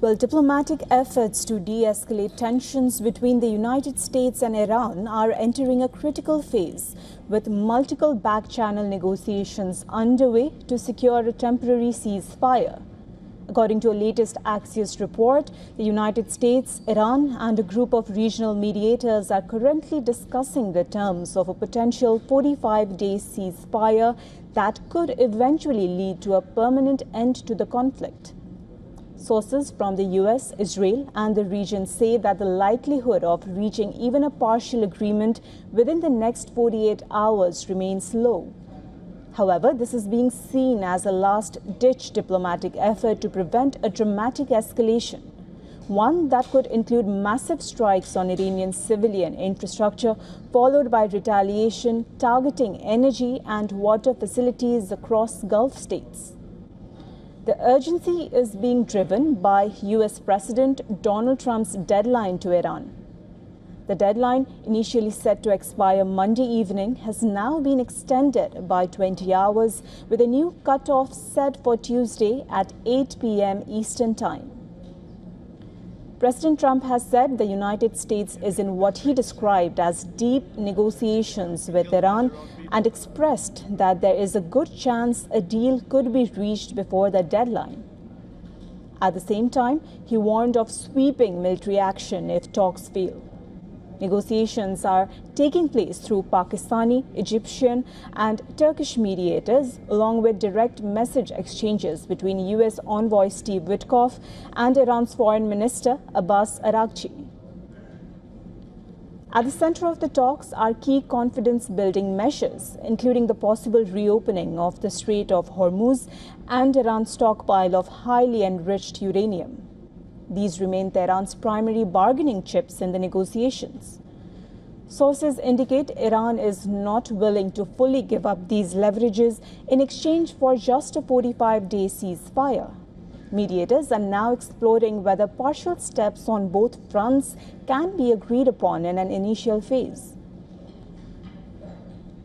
Well, diplomatic efforts to de-escalate tensions between the United States and Iran are entering a critical phase, with multiple back-channel negotiations underway to secure a temporary ceasefire. According to a latest Axios report, the United States, Iran, and a group of regional mediators are currently discussing the terms of a potential 45-day ceasefire that could eventually lead to a permanent end to the conflict. Sources from the US, Israel, and the region say that the likelihood of reaching even a partial agreement within the next 48 hours remains low. However, this is being seen as a last-ditch diplomatic effort to prevent a dramatic escalation, one that could include massive strikes on Iranian civilian infrastructure, followed by retaliation targeting energy and water facilities across Gulf states. The urgency is being driven by US President Donald Trump's deadline to Iran. The deadline, initially set to expire Monday evening, has now been extended by 20 hours, with a new cutoff set for Tuesday at 8 p.m. Eastern Time. President Trump has said the United States is in what he described as deep negotiations with Iran and expressed that there is a good chance a deal could be reached before the deadline. At the same time, he warned of sweeping military action if talks fail. Negotiations are taking place through Pakistani, Egyptian, and Turkish mediators, along with direct message exchanges between US envoy Steve Witkoff and Iran's Foreign Minister Abbas Araghchi. At the center of the talks are key confidence-building measures, including the possible reopening of the Strait of Hormuz and Iran's stockpile of highly enriched uranium. These remain Tehran's primary bargaining chips in the negotiations. Sources indicate Iran is not willing to fully give up these leverages in exchange for just a 45-day ceasefire. Mediators are now exploring whether partial steps on both fronts can be agreed upon in an initial phase.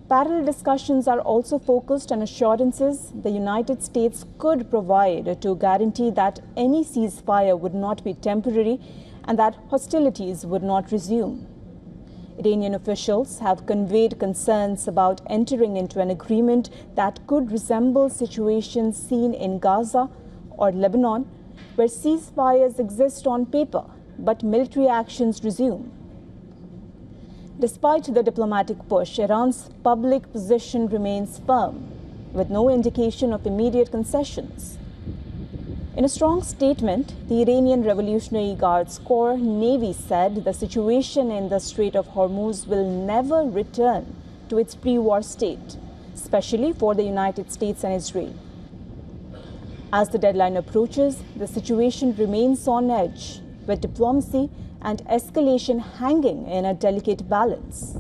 Parallel discussions are also focused on assurances the United States could provide to guarantee that any ceasefire would not be temporary and that hostilities would not resume. Iranian officials have conveyed concerns about entering into an agreement that could resemble situations seen in Gaza or Lebanon, where ceasefires exist on paper, but military actions resume. Despite the diplomatic push, Iran's public position remains firm, with no indication of immediate concessions. In a strong statement, the Iranian Revolutionary Guards Corps Navy said the situation in the Strait of Hormuz will never return to its pre-war state, especially for the United States and Israel. As the deadline approaches, the situation remains on edge, with diplomacy and escalation hanging in a delicate balance.